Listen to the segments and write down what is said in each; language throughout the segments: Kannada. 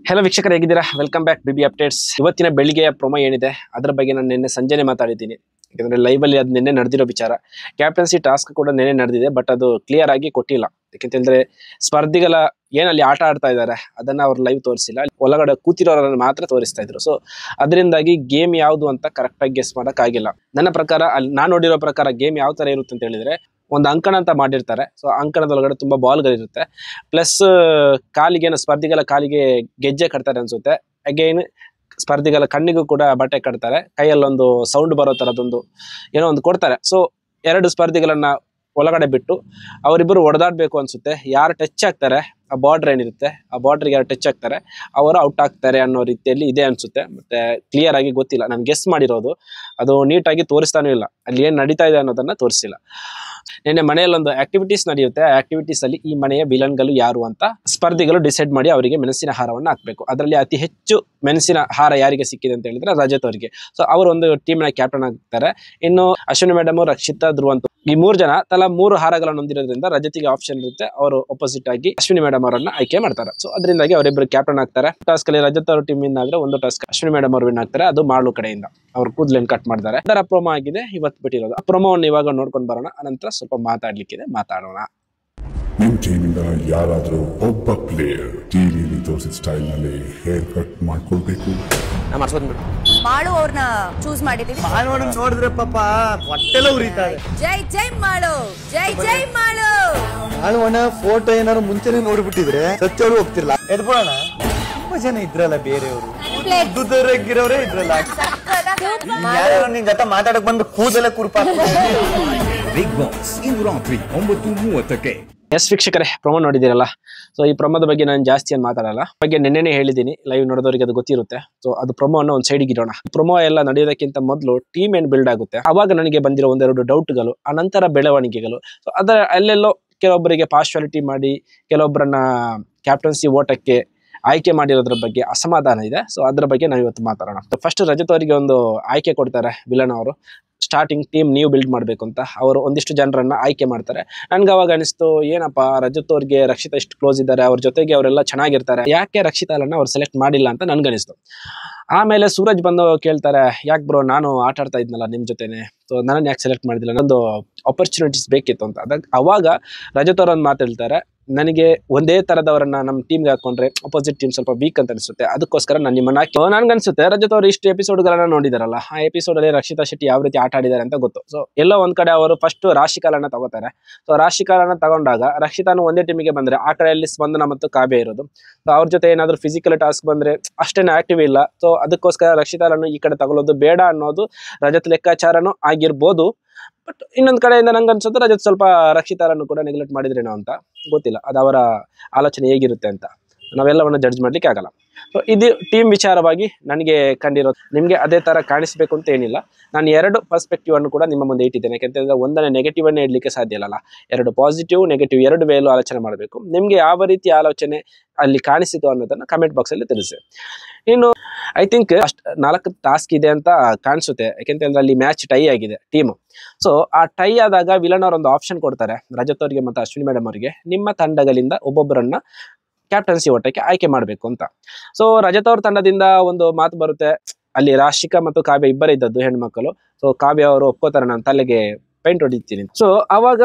ಹೆಲೋ ವೀಕ್ಷಕರು ಹೇಗಿದ್ದೀರಾ? Welcome back BB updates. ಇವತ್ತಿನ ಬೆಳಿಗ್ಗೆಯ ಪ್ರೊಮೋ ಏನಿದೆ ಅದರ ಬಗ್ಗೆ ನಾನು ನಿನ್ನೆ ಸಂಜೆನೆ ಮಾತಾಡಿದ್ದೀನಿ. ಯಾಕಂದ್ರೆ ಲೈವ್ ಅಲ್ಲಿ ಅದು ನಿನ್ನೆ ನಡೆದಿರೋ ವಿಚಾರ. ಕ್ಯಾಪ್ಟನ್ಸಿ ಟಾಸ್ಕ್ ಕೂಡ ನಿನ್ನೆ ನಡೆದಿದೆ, ಬಟ್ ಅದು ಕ್ಲಿಯರ್ ಆಗಿ ಕೊಟ್ಟಿಲ್ಲ. ಯಾಕೆಂತಂದ್ರೆ ಸ್ಪರ್ಧಿಗಳ ಏನಲ್ಲಿ ಆಟ ಆಡ್ತಾ ಇದ್ದಾರೆ ಅದನ್ನ ಅವ್ರು ಲೈವ್ ತೋರಿಸಿಲ್ಲ, ಒಳಗಡೆ ಕೂತಿರೋರನ್ನ ಮಾತ್ರ ತೋರಿಸ್ತಾ ಇದ್ರು. ಸೊ ಅದರಿಂದಾಗಿ ಗೇಮ್ ಯಾವುದು ಅಂತ ಕರೆಕ್ಟ್ ಆಗಿ ಗೆಸ್ ಮಾಡಕ್ ಆಗಿಲ್ಲ. ನನ್ನ ಪ್ರಕಾರ ಅಲ್ಲಿ ನಾನು ನೋಡಿರೋ ಪ್ರಕಾರ ಗೇಮ್ ಯಾವ ತರ ಇರುತ್ತೆ ಅಂತ ಹೇಳಿದ್ರೆ, ಒಂದು ಅಂಕಣ ಅಂತ ಮಾಡಿರ್ತಾರೆ. ಸೊ ಅಂಕಣದೊಳಗಡೆ ತುಂಬಾ ಬಾಲ್ಗಳಿರುತ್ತೆ, ಪ್ಲಸ್ ಕಾಲಿಗೆ ಸ್ಪರ್ಧಿಗಳ ಕಾಲಿಗೆ ಗೆಜ್ಜೆ ಕಟ್ತಾರೆ ಅನ್ಸುತ್ತೆ. ಅಗೈನ್ ಸ್ಪರ್ಧಿಗಳ ಕಣ್ಣಿಗೂ ಕೂಡ ಬಟ್ಟೆ ಕಟ್ತಾರೆ, ಕೈಯಲ್ಲೊಂದು ಸೌಂಡ್ ಬರೋ ತರದೊಂದು ಏನೋ ಒಂದು ಕೊಡ್ತಾರೆ. ಸೊ ಎರಡು ಸ್ಪರ್ಧಿಗಳನ್ನ ಒಳಗಡೆ ಬಿಟ್ಟು ಅವರಿಬ್ಬರು ಹೊಡೆದಾಡ್ಬೇಕು ಅನ್ಸುತ್ತೆ. ಯಾರು ಟಚ್ ಆಗ್ತಾರೆ, ಆ ಬಾರ್ಡರ್ ಏನಿರುತ್ತೆ ಆ ಬಾರ್ಡರ್ಗೆ ಯಾರು ಟಚ್ ಆಗ್ತಾರೆ ಅವರು ಔಟ್ ಆಗ್ತಾರೆ ಅನ್ನೋ ರೀತಿಯಲ್ಲಿ ಇದೆ ಅನ್ಸುತ್ತೆ. ಮತ್ತೆ ಕ್ಲಿಯರ್ ಆಗಿ ಗೊತ್ತಿಲ್ಲ, ನಾನು ಗೆಸ್ ಮಾಡಿರೋದು. ಅದು ನೀಟಾಗಿ ತೋರಿಸ್ತಾನೂ ಇಲ್ಲ, ಅಲ್ಲಿ ಏನ್ ನಡೀತಾ ಇದೆ ಅನ್ನೋದನ್ನ ತೋರಿಸಿಲ್ಲ. ನಿನ್ನೆ ಮನೆಯಲ್ಲೊಂದು ಆಕ್ಟಿವಿಟೀಸ್ ನಡೆಯುತ್ತೆ. ಆ ಆಕ್ಟಿವಿಟೀಸ್ ಅಲ್ಲಿ ಈ ಮನೆಯ ವಿಲನ್ಗಳು ಯಾರು ಅಂತ ಸ್ಪರ್ಧಿಗಳು ಡಿಸೈಡ್ ಮಾಡಿ ಅವರಿಗೆ ಮೆಣಸಿನ ಹಾರವನ್ನು ಹಾಕ್ಬೇಕು. ಅದರಲ್ಲಿ ಅತಿ ಹೆಚ್ಚು ಮೆಣಸಿನ ಹಾರ ಯಾರಿಗೆ ಸಿಕ್ಕಿದೆ ಅಂತ ಹೇಳಿದ್ರೆ ರಜತ್ ಅವರಿಗೆ. ಸೊ ಅವರು ಒಂದು ಟೀಮ್ ನ ಕ್ಯಾಪ್ಟನ್ ಆಗ್ತಾರೆ. ಇನ್ನು ಅಶ್ವಿನಿ ಮೇಡಮ್, ರಕ್ಷಿತಾ, ಧ್ರುವ ಅಂತ ಈ ಮೂರು ಜನ ತಲಾ 3 ಹಾರಗಳನ್ನು ಹೊಂದಿರೋದ್ರಿಂದ ರಜತಿಗೆ ಆಪ್ಷನ್ ಇರುತ್ತೆ. ಅವರು ಅಪೋಸಿಟ್ ಆಗಿ ಅಶ್ವಿನಿ ಮೇಡಮ್ ಅವರನ್ನ ಆಯ್ಕೆ ಮಾಡ್ತಾರೆ. ಸೊ ಅದರಿಂದಾಗಿ ಅವರಿಬ್ಬರು ಕ್ಯಾಪ್ಟನ್ ಆಗ್ತಾರೆ. ಟಾಸ್ಕ್ ಅಲ್ಲಿ ರಜತ್ ಅವರು ಟೀಮ್ ವಿನ್ ಆದ್ರೆ, ಒಂದು ಟಾಸ್ಕ್ ಅಶ್ವಿನಿ ಮೇಡಮ್ ಅವರು ವಿನ್ ಆಗ್ತಾರೆ. ಅದು ಮಾಳು ಕಡೆಯಿಂದ ಅವ್ರ ಕೂದಲನ್ನು ಕಟ್ ಮಾಡ್ತಾರೆ. ಅದರ ಪ್ರೊಮೋ ಆಗಿದೆ ಇವತ್ತು ಬಿಟ್ಟಿರೋದು. ಆ ಪ್ರೊಮೋವನ್ನು ಇವಾಗ ನೋಡ್ಕೊಂಡು ಬರೋಣ, ಅನಂತರ ಸ್ವಲ್ಪ ಮಾತಾಡ್ಲಿಕ್ಕಿದೆ, ಮಾತಾಡೋಣ. ನಿಮ್ ಟೀಮಿಂದ ಯಾರಾದ್ರೂ ಒಬ್ಬ ಪ್ಲೇಯರ್ ಟಿವಿಲಿ ತೋರಿಸಿದ ಸ್ಟೈಲ್ ನಲ್ಲಿ ಹೇರ್ ಕಟ್ ಮಾಡ್ಕೊಳ್ಬೇಕು. ಮಾಳು ಅವ್ರನ್ನ ಚೂಸ್ ಮಾಡಿದೀವಿ. ನೋಡಿದ್ರೆ ಪಾಪ ಹೊಟ್ಟೆಲ್ಲ ಉರಿತಾರೆ. ಜೈ ಜೈ ಮಾಳು, ಜೈ ಜೈ ಮಾಳು. ಮಾಳುವಣ್ಣ ಫೋಟೋ ಏನಾದ್ರು ಮುಂಚೆನೆ ನೋಡ್ಬಿಟ್ಟಿದ್ರೆ ಸಚ್ಚೋಳು ಹೋಗ್ತಿರ್ಲ. ಎದ್ಬಿಡೋಣ, ತುಂಬಾ ಜನ ಇದ್ರಲ್ಲ ಬೇರೆಯವರು, ದುಡ್ಡರಗಿರೋರೇ ಇದ್ರಲ್ಲ. ಯಾರು ನಿನ್ ಜೊತೆ ಮಾತಾಡಕ್ ಬಂದು ಕೂದಲ ಕುರುಪ. ಬಿಗ್ ಬಾಸ್ ಇಂದು ರಾತ್ರಿ 9:30ಕ್ಕೆ. ಎಸ್ ವೀಕ್ಷಕರೇ, ಪ್ರೊಮೋ ನೋಡಿದಿರಲ್ಲ. ಸೊ ಈ ಪ್ರೊಮೋದ ಬಗ್ಗೆ ನಾನು ಜಾಸ್ತಿ ಏನು ಮಾತಾಡಲ್ಲ, ಬಗ್ಗೆ ನಿನ್ನೆನೇ ಹೇಳಿದ್ದೀನಿ, ಲೈವ್ ನೋಡೋದವರಿಗೆ ಅದು ಗೊತ್ತಿರುತ್ತೆ. ಸೊ ಅದು ಪ್ರೊಮೋ ಅನ್ನು ಒಂದು ಸೈಡ್ಗೆ ಇಡೋಣ. ಪ್ರೊಮೋ ಎಲ್ಲ ನಡೆಯೋದಕ್ಕಿಂತ ಮೊದಲು ಟೀಮ್ ಏನ್ ಬಿಲ್ಡ್ ಆಗುತ್ತೆ, ಅವಾಗ ನನಗೆ ಬಂದಿರೋ ಒಂದೆರಡು ಡೌಟ್ಗಳು, ಅನಂತರ ಬೆಳವಣಿಗೆಗಳು. ಸೊ ಅದರ ಅಲ್ಲೆಲ್ಲೋ ಕೆಲವೊಬ್ಬರಿಗೆ ಪಾರ್ಶಾಲಿಟಿ ಮಾಡಿ ಕೆಲವೊಬ್ಬರನ್ನ ಕ್ಯಾಪ್ಟನ್ಸಿ ಓಟಕ್ಕೆ ಆಯ್ಕೆ ಮಾಡಿರೋದ್ರ ಬಗ್ಗೆ ಅಸಮಾಧಾನ ಇದೆ. ಸೊ ಅದ್ರ ಬಗ್ಗೆ ನಾವು ಇವತ್ತು ಮಾತಾಡೋಣ. ಫಸ್ಟ್ ರಜತ್ ಅವರಿಗೆ ಒಂದು ಆಯ್ಕೆ ಕೊಡ್ತಾರೆ ವಿಲನ್ ಅವರು. ಸ್ಟಾರ್ಟಿಂಗ್ ಟೀಮ್ ನೀವು ಬಿಲ್ಡ್ ಮಾಡಬೇಕು ಅಂತ ಅವರು ಒಂದಿಷ್ಟು ಜನರನ್ನ ಆಯ್ಕೆ ಮಾಡ್ತಾರೆ. ನನ್ಗೆ ಅವಾಗ ಅನಿಸ್ತು, ಏನಪ್ಪ ರಜತ್ ಅವ್ರಿಗೆ ರಕ್ಷಿತಾ ಇಷ್ಟು ಕ್ಲೋಸ್ ಇದ್ದಾರೆ, ಅವ್ರ ಜೊತೆಗೆ ಅವರೆಲ್ಲ ಚೆನ್ನಾಗಿರ್ತಾರೆ, ಯಾಕೆ ರಕ್ಷಿತಾಲನ್ನ ಅವ್ರು ಸೆಲೆಕ್ಟ್ ಮಾಡಿಲ್ಲ ಅಂತ ನನ್ಗನಿಸ್ತು. ಆಮೇಲೆ ಸೂರಜ್ ಬಂದು ಕೇಳ್ತಾರೆ, ಯಾಕೆ ಬ್ರೋ ನಾನು ಆಟ ಆಡ್ತಾ ಇದ್ನಲ್ಲ ನಿಮ್ ಜೊತೆನೆ, ಸೊ ನನ್ನ ಯಾಕೆ ಸೆಲೆಕ್ಟ್ ಮಾಡಿದಿಲ್ಲ, ನಂದು ಆಪರ್ಚುನಿಟೀಸ್ ಬೇಕಿತ್ತು ಅಂತ. ಅವಾಗ ರಜತ್ ಅವ್ರ ಒಂದು ಮಾತು ಹೇಳ್ತಾರೆ, ನನಗೆ ಒಂದೇ ತರದವರನ್ನ ನಮ್ಮ ಟೀಮ್ಗೆ ಹಾಕೊಂಡ್ರೆ ಅಪೋಸಿಟ್ ಟೀಮ್ ಸ್ವಲ್ಪ ವೀಕ್ ಅಂತ ಅನಿಸುತ್ತೆ, ಅದಕ್ಕೋಸ್ಕರ ನಾನು ನಿಮ್ಮನ್ನ ಹಾಕಿ. ನನ್ಗನ್ಸುತ್ತೆ ರಜತ್ ಅವರು ಇಷ್ಟು ಎಪಿಸೋಡ್ಗಳನ್ನ ನೋಡಿದಾರಲ್ಲ, ಆ ಎಪಿಸೋಡ್ ಅಲ್ಲಿ ರಕ್ಷಿತಾ ಶೆಟ್ಟಿ ಯಾವ ರೀತಿ ಆಟ ಆಡಿದ್ದಾರೆ ಅಂತ ಗೊತ್ತು. ಸೊ ಎಲ್ಲೋ ಒಂದ್ ಕಡೆ ಅವರು ಫಸ್ಟ್ ರಾಶಿಕಾಲನ್ನ ತಗೋತಾರೆ. ಸೊ ರಾಶಿಕಾಲನ್ನ ತಗೊಂಡಾಗ ರಕ್ಷಿತಾನು ಒಂದೇ ಟೀಮಿಗೆ ಬಂದ್ರೆ, ಆ ಕಡೆಯಲ್ಲಿ ಸ್ಪಂದನ ಮತ್ತು ಕಾವ್ಯ ಇರೋದು. ಸೊ ಅವ್ರ ಜೊತೆ ಏನಾದ್ರು ಫಿಸಿಕಲ್ ಟಾಸ್ಕ್ ಬಂದ್ರೆ ಅಷ್ಟೇನು ಆಕ್ಟಿವ್ ಇಲ್ಲ. ಸೊ ಅದಕ್ಕೋಸ್ಕರ ರಕ್ಷಿತಾಲನ್ನು ಈ ಕಡೆ ತಗೊಳ್ಳೋದು ಬೇಡ ಅನ್ನೋದು ರಜತ್ ಲೆಕ್ಕಾಚಾರನೂ ಆಗಿರ್ಬೋದು. ಬಟ್ ಇನ್ನೊಂದ್ ಕಡೆಯಿಂದ ನಂಗೆ ಅನ್ಸುತ್ತೆ ರಜತ್ ಸ್ವಲ್ಪ ರಕ್ಷಿತಾರನ್ನು ಕೂಡ ನೆಗ್ಲೆಕ್ಟ್ ಮಾಡಿದ್ರೇನೋ ಅಂತ, ಗೊತ್ತಿಲ್ಲ, ಅದು ಅವರ ಆಲೋಚನೆ ಹೇಗಿರುತ್ತೆ ಅಂತ ನಾವೆಲ್ಲವನ್ನು ಜಡ್ಜ್ ಮಾಡ್ಲಿಕ್ಕೆ ಆಗಲ್ಲ. ಸೊ ಇದು ಟೀಮ್ ವಿಚಾರವಾಗಿ ನನಗೆ ಕಂಡಿರೋದು. ನಿಮಗೆ ಅದೇ ತರ ಕಾಣಿಸ್ಬೇಕು ಅಂತ ಏನಿಲ್ಲ. ನಾನು ಎರಡು ಪರ್ಸ್ಪೆಕ್ಟಿವ್ ಅನ್ನು ಕೂಡ ನಿಮ್ಮ ಮುಂದೆ ಇಟ್ಟಿದ್ದೇನೆ. ಯಾಕೆಂತಂದ್ರೆ ಒಂದನೇ ನೆಗೆಟಿವ್ ಅನ್ನೇ ಇಡ್ಲಿಕ್ಕೆ ಸಾಧ್ಯ ಇಲ್ಲ. ಎರಡು ಪಾಸಿಟಿವ್ ನೆಗೆಟಿವ್ ಎರಡು ವೇಲು ಆಲೋಚನೆ ಮಾಡಬೇಕು. ನಿಮ್ಗೆ ಯಾವ ರೀತಿ ಆಲೋಚನೆ ಅಲ್ಲಿ ಕಾಣಿಸಿತು ಅನ್ನೋದನ್ನ ಕಮೆಂಟ್ ಬಾಕ್ಸ್ ಅಲ್ಲಿ ತಿಳಿಸಿ. ಇನ್ನು ಐ ಥಿಂಕ್ 4 ಟಾಸ್ಕ್ ಇದೆ ಅಂತ ಕಾಣಿಸುತ್ತೆ. ಯಾಕೆಂತಂದ್ರೆ ಅಲ್ಲಿ ಮ್ಯಾಚ್ ಟೈ ಆಗಿದೆ ಟೀಮ್. ಸೊ ಆ ಟೈ ಆದಾಗ ವಿಲನ್ ಅವ್ರ ಒಂದು ಆಪ್ಷನ್ ಕೊಡ್ತಾರೆ ರಜತ್ ಅವರಿಗೆ ಮತ್ತು ಅಶ್ವಿನಿ ಮೇಡಮ್ ಅವರಿಗೆ, ನಿಮ್ಮ ತಂಡಗಳಿಂದ ಒಬ್ಬೊಬ್ಬರನ್ನ ಕ್ಯಾಪ್ಟನ್ಸಿ ಓಟಕ್ಕೆ ಆಯ್ಕೆ ಮಾಡಬೇಕು ಅಂತ. ಸೊ ರಜತ್ ಅವ್ರ ತಂಡದಿಂದ ಒಂದು ಮಾತು ಬರುತ್ತೆ, ಅಲ್ಲಿ ರಾಶಿಕಾ ಮತ್ತು ಕಾವ್ಯ ಇಬ್ಬರೇ ಇದ್ದದ್ದು ಹೆಣ್ಮಕ್ಕಳು. ಸೊ ಕಾವ್ಯ ಅವರು ಒಪ್ಕೋತಾರೆ, ನಾನು ತಲೆಗೆ ಪೈಂಟ್ ಹೊಡಿತೀನಿ. ಸೊ ಅವಾಗ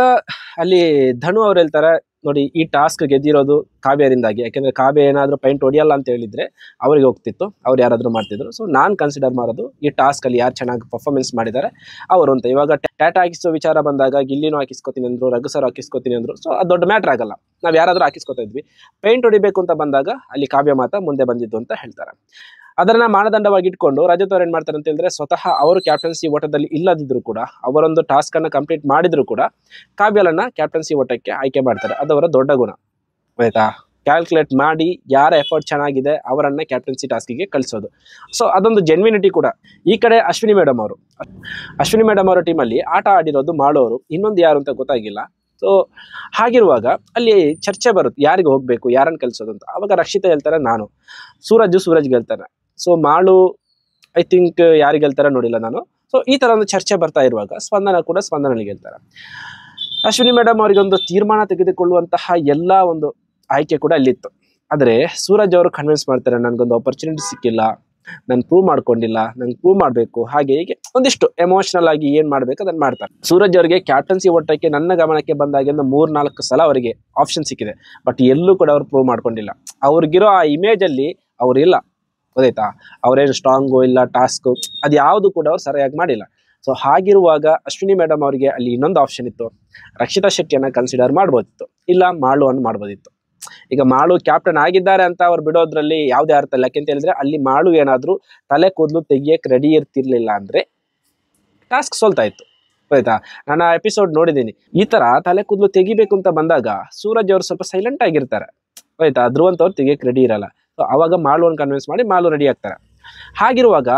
ಅಲ್ಲಿ ಧನು ಅವ್ರು ಹೇಳ್ತಾರೆ, ನೋಡಿ ಈ ಟಾಸ್ಕ್ ಗೆದ್ದಿರೋದು ಕಾವ್ಯರಿಂದಾಗಿ. ಯಾಕೆಂದ್ರೆ ಕಾವ್ಯ ಏನಾದ್ರು ಪೈಂಟ್ ಹೊಡಿಯಲ್ಲ ಅಂತ ಹೇಳಿದ್ರೆ ಅವ್ರಿಗೆ ಹೋಗ್ತಿತ್ತು, ಅವ್ರು ಯಾರಾದ್ರೂ ಮಾಡ್ತಿದ್ರು. ಸೊ ನಾನ್ ಕನ್ಸಿಡರ್ ಮಾಡೋದು ಈ ಟಾಸ್ಕ್ ಅಲ್ಲಿ ಯಾರು ಚೆನ್ನಾಗಿ ಪರ್ಫಾರ್ಮೆನ್ಸ್ ಮಾಡಿದ್ದಾರೆ ಅವರು ಅಂತ. ಇವಾಗ ಟ್ಯಾಟಾ ಹಾಕಿಸೋ ವಿಚಾರ ಬಂದಾಗ ಗಿಲ್ಲಿನೂ ಹಾಕಿಸ್ಕೊತೀನಿ ಅಂದ್ರು, ರಘು ಸರ್ ಹಾಕಿಸ್ಕೊತೀನಿ ಅಂದ್ರು. ಸೊ ಅದು ದೊಡ್ಡ ಮ್ಯಾಟ್ರ್ ಆಗಲ್ಲ, ನಾವ್ ಯಾರಾದ್ರೂ ಹಾಕಿಸ್ಕೊತಾ ಇದ್ವಿ. ಪೈಂಟ್ ಹೊಡಿಬೇಕು ಅಂತ ಬಂದಾಗ ಅಲ್ಲಿ ಕಾವ್ಯ ಮಾತ ಮುಂದೆ ಬಂದಿದ್ದು ಅಂತ ಹೇಳ್ತಾರೆ. ಅದನ್ನ ಮಾನದಂಡವಾಗಿ ಇಟ್ಕೊಂಡು ರಜತ್ ಅವ್ರು ಏನ್ ಮಾಡ್ತಾರೆ ಅಂತ ಹೇಳಿದ್ರೆ, ಸ್ವತಃ ಅವರು ಕ್ಯಾಪ್ಟನ್ಸಿ ಓಟದಲ್ಲಿ ಇಲ್ಲದಿದ್ರು ಕೂಡ, ಅವರೊಂದು ಟಾಸ್ಕ್ ಅನ್ನ ಕಂಪ್ಲೀಟ್ ಮಾಡಿದ್ರು ಕೂಡ ಕಾವ್ಯಲನ್ನ ಕ್ಯಾಪ್ಟನ್ಸಿ ಓಟಕ್ಕೆ ಆಯ್ಕೆ ಮಾಡ್ತಾರೆ. ಅದವರ ದೊಡ್ಡ ಗುಣ, ಆಯ್ತಾ. ಕ್ಯಾಲ್ಕುಲೇಟ್ ಮಾಡಿ ಯಾರ ಎಫರ್ಟ್ ಚೆನ್ನಾಗಿದೆ ಅವರನ್ನ ಕ್ಯಾಪ್ಟನ್ಸಿ ಟಾಸ್ಕಿಗೆ ಕಳಿಸೋದು. ಸೊ ಅದೊಂದು ಜೆನ್ವಿನಿಟಿ ಕೂಡ. ಈ ಕಡೆ ಅಶ್ವಿನಿ ಮೇಡಮ್ ಅವರ ಟೀಮಲ್ಲಿ ಆಟ ಆಡಿರೋದು ಮಾಡೋರು, ಇನ್ನೊಂದು ಯಾರು ಅಂತ ಗೊತ್ತಾಗಿಲ್ಲ. ಸೊ ಹಾಗಿರುವಾಗ ಅಲ್ಲಿ ಚರ್ಚೆ ಬರುತ್ತೆ, ಯಾರಿಗೆ ಹೋಗ್ಬೇಕು, ಯಾರನ್ನು ಕಲಿಸೋದು ಅಂತ. ಅವಾಗ ರಕ್ಷಿತಾ ಹೇಳ್ತಾರೆ ನಾನು, ಸೂರಜ್ಗೆ ಹೇಳ್ತಾರೆ. ಸೊ ಮಾಳು ಐ ಥಿಂಕ್ ಯಾರಿಗೆ ಹೇಳ್ತಾರೆ ನೋಡಿಲ್ಲ ನಾನು. ಸೊ ಈ ತರ ಒಂದು ಚರ್ಚೆ ಬರ್ತಾ ಇರುವಾಗ ಸ್ಪಂದನ ಕೂಡ ಸ್ಪಂದನಿಗೆ ಹೇಳ್ತಾರೆ. ಅಶ್ವಿನಿ ಮೇಡಮ್ ಅವರಿಗೆ ಒಂದು ತೀರ್ಮಾನ ತೆಗೆದುಕೊಳ್ಳುವಂತಹ ಎಲ್ಲ ಒಂದು ಆಯ್ಕೆ ಕೂಡ ಅಲ್ಲಿತ್ತು. ಆದರೆ ಸೂರಜ್ ಅವರು ಕನ್ವಿನ್ಸ್ ಮಾಡ್ತಾರೆ, ನನಗೊಂದು ಆಪರ್ಚುನಿಟಿ ಸಿಕ್ಕಿಲ್ಲ, ನಾನು ಪ್ರೂವ್ ಮಾಡ್ಕೊಂಡಿಲ್ಲ, ನಂಗೆ ಪ್ರೂವ್ ಮಾಡಬೇಕು, ಹಾಗೆ ಹೀಗೆ ಒಂದಿಷ್ಟು ಎಮೋಷನಲ್ ಆಗಿ ಏನು ಮಾಡಬೇಕು ಅದನ್ನು ಮಾಡ್ತಾರೆ. ಸೂರಜ್ ಅವರಿಗೆ ಕ್ಯಾಪ್ಟನ್ಸಿ ಓಟಕ್ಕೆ ನನ್ನ ಗಮನಕ್ಕೆ ಬಂದಾಗಿಂದ 3-4 ಸಲ ಅವರಿಗೆ ಆಪ್ಷನ್ ಸಿಕ್ಕಿದೆ, ಬಟ್ ಎಲ್ಲೂ ಕೂಡ ಅವ್ರು ಪ್ರೂವ್ ಮಾಡ್ಕೊಂಡಿಲ್ಲ. ಅವ್ರಿಗಿರೋ ಆ ಇಮೇಜಲ್ಲಿ ಅವರಿಲ್ಲ, ಗೊತ್ತಾಯ್ತಾ? ಅವರೇನು ಸ್ಟ್ರಾಂಗು ಇಲ್ಲ, ಟಾಸ್ಕು ಅದು ಯಾವುದು ಕೂಡ ಅವ್ರು ಸರಿಯಾಗಿ ಮಾಡಿಲ್ಲ. ಸೊ ಹಾಗಿರುವಾಗ ಅಶ್ವಿನಿ ಮೇಡಮ್ ಅವರಿಗೆ ಅಲ್ಲಿ ಇನ್ನೊಂದು ಆಪ್ಷನ್ ಇತ್ತು, ರಕ್ಷಿತಾ ಶೆಟ್ಟಿಯನ್ನು ಕನ್ಸಿಡರ್ ಮಾಡ್ಬೋದಿತ್ತು, ಇಲ್ಲ ಮಾಳುವನ್ನು ಮಾಡ್ಬೋದಿತ್ತು. ಈಗ ಮಾಳು ಕ್ಯಾಪ್ಟನ್ ಆಗಿದ್ದಾರೆ ಅಂತ ಅವ್ರು ಬಿಡೋದ್ರಲ್ಲಿ ಯಾವುದೇ ಅರ್ಥ ಇಲ್ಲ. ಯಾಕೆಂತ ಹೇಳಿದ್ರೆ ಅಲ್ಲಿ ಮಾಳು ಏನಾದರೂ ತಲೆ ಕೂದಲು ತೆಗಿಯಕ್ಕೆ ರೆಡಿ ಇರ್ತಿರ್ಲಿಲ್ಲ ಅಂದರೆ ಟಾಸ್ಕ್ ಸೋಲ್ತಾ ಇತ್ತು, ಆಯ್ತಾ? ನಾನು ಆ ಎಪಿಸೋಡ್ ನೋಡಿದ್ದೀನಿ. ಈ ಥರ ತಲೆ ಕೂದಲು ತೆಗಿಬೇಕು ಅಂತ ಬಂದಾಗ ಸೂರಜ್ ಅವರು ಸ್ವಲ್ಪ ಸೈಲೆಂಟ್ ಆಗಿರ್ತಾರೆ, ಆಯ್ತಾ? ಧ್ರುವಂತ್ ಅವ್ರು ತೆಗಿಯಕ್ಕೆ ರೆಡಿ ಇರಲ್ಲ. ಸೊ ಅವಾಗ ಮಾಳುವನ್ನು ಕನ್ವಿನ್ಸ್ ಮಾಡಿ ಮಾಳು ರೆಡಿ ಆಗ್ತಾರೆ. ಹಾಗಿರುವಾಗ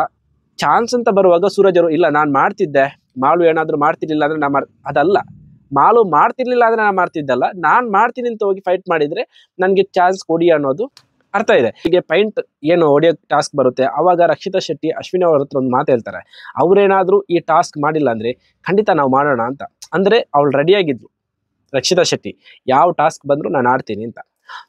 ಚಾನ್ಸ್ ಅಂತ ಬರುವಾಗ ಸೂರಜ್ ಅವರು ಇಲ್ಲ ನಾನು ಮಾಡ್ತಿದ್ದೆ, ಮಾಳು ಏನಾದರೂ ಮಾಡ್ತಿರ್ಲಿಲ್ಲ ಅಂದರೆ ನಾನು ಅದಲ್ಲ, ಮಾಳು ಮಾಡ್ತಿರ್ಲಿಲ್ಲ ಅಂದರೆ ನಾನು ಮಾಡ್ತಿದ್ದಲ್ಲ, ನಾನು ಮಾಡ್ತೀನಿ ಅಂತ ಹೋಗಿ ಫೈಟ್ ಮಾಡಿದರೆ ನನಗೆ ಚಾನ್ಸ್ ಕೊಡಿ ಅನ್ನೋದು ಅರ್ಥ ಇದೆ. ಹೀಗೆ ಪಾಯಿಂಟ್ ಏನು ಹೊಡಿಯೋ ಟಾಸ್ಕ್ ಬರುತ್ತೆ ಆವಾಗ ರಕ್ಷಿತಾ ಶೆಟ್ಟಿ ಅಶ್ವಿನಿ ಅವ್ರ ಹತ್ರ ಒಂದು ಮಾತು ಹೇಳ್ತಾರೆ, ಅವ್ರೇನಾದರೂ ಈ ಟಾಸ್ಕ್ ಮಾಡಿಲ್ಲ ಅಂದರೆ ಖಂಡಿತ ನಾವು ಮಾಡೋಣ ಅಂತ. ಅಂದರೆ ಅವಳು ರೆಡಿಯಾಗಿದ್ಲು ರಕ್ಷಿತಾ ಶೆಟ್ಟಿ, ಯಾವ ಟಾಸ್ಕ್ ಬಂದರೂ ನಾನು ಆಡ್ತೀನಿ ಅಂತ.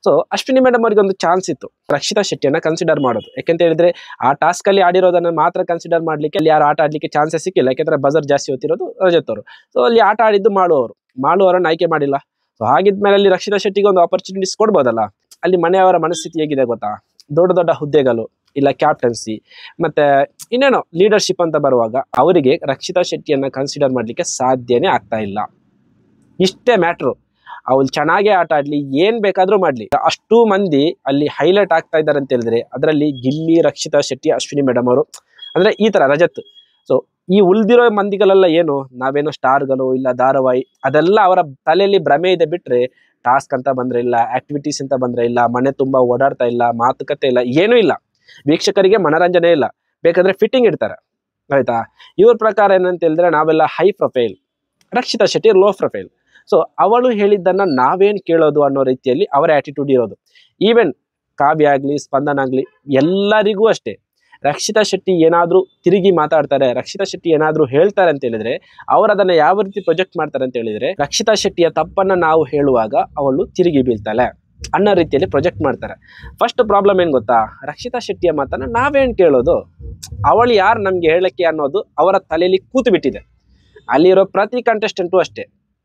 ಸೊ ಅಶ್ವಿನಿ ಮೇಡಮ್ ಅವ್ರಿಗೆ ಒಂದು ಚಾನ್ಸ್ ಇತ್ತು ರಕ್ಷಿತಾ ಶೆಟ್ಟಿಯನ್ನು ಕನ್ಸಿಡರ್ ಮಾಡೋದು. ಯಾಕೆಂತ ಹೇಳಿದ್ರೆ ಆ ಟಾಸ್ಕಲ್ಲಿ ಆಡಿರೋದನ್ನು ಮಾತ್ರ ಕನ್ಸಿಡರ್ ಮಾಡಲಿಕ್ಕೆ ಅಲ್ಲಿ ಯಾರು ಆಟ ಆಡಲಿಕ್ಕೆ ಚಾನ್ಸಸ್ ಸಿಕ್ಕಿಲ್ಲ, ಯಾಕೆಂದರೆ ಬಜರ್ ಜಾಸ್ತಿ ಹೊತ್ತಿರೋದು ರಜತ್ ಅವರು. ಸೊ ಅಲ್ಲಿ ಆಟ ಆಡಿದ್ದು ಮಾಳು ಅವರನ್ನು ಆಯ್ಕೆ ಮಾಡಿಲ್ಲ. ಸೊ ಹಾಗಿದ್ಮೇಲೆ ಅಲ್ಲಿ ರಕ್ಷಿತಾ ಶೆಟ್ಟಿಗೆ ಒಂದು ಆಪರ್ಚುನಿಟೀಸ್ ಕೊಡ್ಬೋದಲ್ಲ. ಅಲ್ಲಿ ಮನೆಯವರ ಮನಸ್ಥಿತಿ ಹೇಗಿದೆ ಗೊತ್ತಾ? ದೊಡ್ಡ ದೊಡ್ಡ ಹುದ್ದೆಗಳು ಇಲ್ಲ, ಕ್ಯಾಪ್ಟನ್ಸಿ ಮತ್ತೆ ಇನ್ನೇನೋ ಲೀಡರ್ಶಿಪ್ ಅಂತ ಬರುವಾಗ ಅವರಿಗೆ ರಕ್ಷಿತಾ ಶೆಟ್ಟಿಯನ್ನು ಕನ್ಸಿಡರ್ ಮಾಡಲಿಕ್ಕೆ ಸಾಧ್ಯನೇ ಆಗ್ತಾ ಇಲ್ಲ. ಇಷ್ಟೇ ಮ್ಯಾಟ್ರು. ಅವಳು ಚೆನ್ನಾಗೇ ಆಟ ಆಡಲಿ, ಏನು ಬೇಕಾದರೂ ಮಾಡಲಿ, ಅಷ್ಟು ಮಂದಿ ಅಲ್ಲಿ ಹೈಲೈಟ್ ಆಗ್ತಾ ಇದ್ದಾರೆ ಅಂತ ಹೇಳಿದ್ರೆ ಅದರಲ್ಲಿ ಗಿಲ್ಲಿ, ರಕ್ಷಿತಾ ಶೆಟ್ಟಿ, ಅಶ್ವಿನಿ ಮೇಡಮ್ ಅವರು, ಅಂದರೆ ಈ ಥರ ರಜತ್. ಸೊ ಈ ಉಳಿದಿರೋ ಮಂದಿಗಳೆಲ್ಲ ಏನು, ನಾವೇನೋ ಸ್ಟಾರ್ಗಳು ಇಲ್ಲ ಧಾರಾವಾಹಿ, ಅದೆಲ್ಲ ಅವರ ತಲೆಯಲ್ಲಿ ಭ್ರಮೆ ಇದೆ. ಬಿಟ್ಟರೆ ಟಾಸ್ಕ್ ಅಂತ ಬಂದರೆ ಇಲ್ಲ, ಆ್ಯಕ್ಟಿವಿಟೀಸ್ ಅಂತ ಬಂದರೆ ಇಲ್ಲ, ಮನೆ ತುಂಬ ಓಡಾಡ್ತಾ ಇಲ್ಲ, ಮಾತುಕತೆ ಇಲ್ಲ, ಏನೂ ಇಲ್ಲ, ವೀಕ್ಷಕರಿಗೆ ಮನೋರಂಜನೆ ಇಲ್ಲ, ಬೇಕಾದರೆ ಫಿಟ್ಟಿಂಗ್ ಇಡ್ತಾರೆ, ಆಯಿತಾ? ಇವ್ರ ಪ್ರಕಾರ ಏನಂತ ಹೇಳಿದ್ರೆ ನಾವೆಲ್ಲ high profile, Rakshita Shetty low profile. So ಅವಳು ಹೇಳಿದ್ದನ್ನು ನಾವೇನು ಕೇಳೋದು ಅನ್ನೋ ರೀತಿಯಲ್ಲಿ ಅವರ ಆ್ಯಟಿಟ್ಯೂಡ್ ಇರೋದು. ಈವನ್ ಕಾವ್ಯ ಆಗಲಿ, ಸ್ಪಂದನ ಆಗಲಿ, ಎಲ್ಲರಿಗೂ ಅಷ್ಟೇ. ರಕ್ಷಿತಾ ಶೆಟ್ಟಿ ಏನಾದರೂ ತಿರುಗಿ ಮಾತಾಡ್ತಾರೆ, ರಕ್ಷಿತಾ ಶೆಟ್ಟಿ ಏನಾದರೂ ಹೇಳ್ತಾರೆ ಅಂತ ಹೇಳಿದ್ರೆ ಅವರು ಅದನ್ನು ಯಾವ ರೀತಿ ಪ್ರೊಜೆಕ್ಟ್ ಮಾಡ್ತಾರೆ ಅಂತ ಹೇಳಿದ್ರೆ ರಕ್ಷಿತಾ ಶೆಟ್ಟಿಯ ತಪ್ಪನ್ನು ನಾವು ಹೇಳುವಾಗ ಅವಳು ತಿರುಗಿ ಬೀಳ್ತಾಳೆ ಅನ್ನೋ ರೀತಿಯಲ್ಲಿ ಪ್ರೊಜೆಕ್ಟ್ ಮಾಡ್ತಾರೆ. ಫಸ್ಟ್ ಪ್ರಾಬ್ಲಮ್ ಏನು ಗೊತ್ತಾ? ರಕ್ಷಿತಾ ಶೆಟ್ಟಿಯ ಮಾತನ್ನು ನಾವೇನು ಕೇಳೋದು, ಅವಳು ಯಾರು ನಮಗೆ ಹೇಳಕ್ಕೆ ಅನ್ನೋದು ಅವರ ತಲೆಯಲ್ಲಿ ಕೂತು ಬಿಟ್ಟಿದೆ. ಅಲ್ಲಿರೋ ಪ್ರತಿ ಕಂಟೆಸ್ಟೆಂಟು ಅಷ್ಟೇ,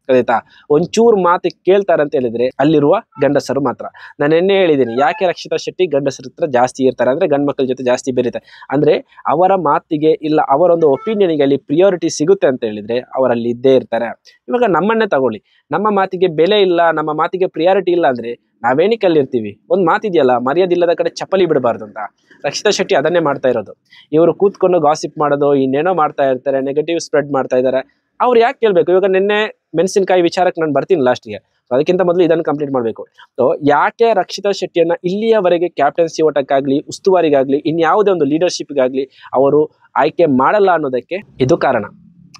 ಆಯ್ತಾ? ಒಂಚೂರು ಮಾತು ಕೇಳ್ತಾರೆ ಅಂತ ಹೇಳಿದ್ರೆ ಅಲ್ಲಿರುವ ಗಂಡಸರು ಮಾತ್ರ. ನಾನು ಎನ್ನೆ ಹೇಳಿದ್ದೀನಿ, ಯಾಕೆ ರಕ್ಷಿತಾ ಶೆಟ್ಟಿ ಗಂಡಸರ ಹತ್ರ ಜಾಸ್ತಿ ಇರ್ತಾರೆ ಅಂದರೆ ಗಂಡು ಮಕ್ಕಳ ಜೊತೆ ಜಾಸ್ತಿ ಬೆರೀತಾರೆ ಅಂದರೆ ಅವರ ಮಾತಿಗೆ ಇಲ್ಲ ಅವರೊಂದು ಒಪಿನಿಯನಿಗೆ ಅಲ್ಲಿ ಪ್ರಿಯಾರಿಟಿ ಸಿಗುತ್ತೆ ಅಂತ ಹೇಳಿದ್ರೆ ಅವರಲ್ಲಿ ಇದ್ದೇ ಇರ್ತಾರೆ. ಇವಾಗ ನಮ್ಮನ್ನೇ ತಗೊಳ್ಳಿ, ನಮ್ಮ ಮಾತಿಗೆ ಬೆಲೆ ಇಲ್ಲ, ನಮ್ಮ ಮಾತಿಗೆ ಪ್ರಿಯಾರಿಟಿ ಇಲ್ಲ ಅಂದರೆ ನಾವೇನಕ್ಕೆ ಅಲ್ಲಿರ್ತೀವಿ? ಒಂದು ಮಾತಿದೆಯಲ್ಲ, ಮರ್ಯಾದಿಲ್ಲದ ಕಡೆ ಚಪ್ಪಲಿ ಬಿಡಬಾರ್ದು ಅಂತ. ರಕ್ಷಿತಾ ಶೆಟ್ಟಿ ಅದನ್ನೇ ಮಾಡ್ತಾ ಇರೋದು. ಇವರು ಕೂತ್ಕೊಂಡು ಗಾಸಿಪ್ ಮಾಡೋದು, ಇನ್ನೇನೋ ಮಾಡ್ತಾ ಇರ್ತಾರೆ, ನೆಗೆಟಿವ್ ಸ್ಪ್ರೆಡ್ ಮಾಡ್ತಾ ಇದ್ದಾರೆ. ಅವ್ರು ಯಾಕೆ ಕೇಳಬೇಕು? ಇವಾಗ ನಿನ್ನೆ ಮೆಣಸಿನಕಾಯಿ ವಿಚಾರಕ್ಕೆ ನಾನು ಬರ್ತೀನಿ ಲಾಸ್ಟ್ಗೆ, ಸೊ ಅದಕ್ಕಿಂತ ಮೊದಲು ಇದನ್ನು ಕಂಪ್ಲೀಟ್ ಮಾಡಬೇಕು. ಸೊ ಯಾಕೆ ರಕ್ಷಿತಾ ಶೆಟ್ಟಿಯನ್ನು ಇಲ್ಲಿಯವರೆಗೆ ಕ್ಯಾಪ್ಟನ್ಸಿ ಓಟಕ್ಕಾಗಲಿ, ಉಸ್ತುವಾರಿಗಾಗಲಿ, ಇನ್ಯಾವುದೇ ಒಂದು ಲೀಡರ್ಶಿಪ್ಗಾಗಲಿ ಅವರು ಆಯ್ಕೆ ಮಾಡಲ್ಲ ಅನ್ನೋದಕ್ಕೆ ಇದು ಕಾರಣ,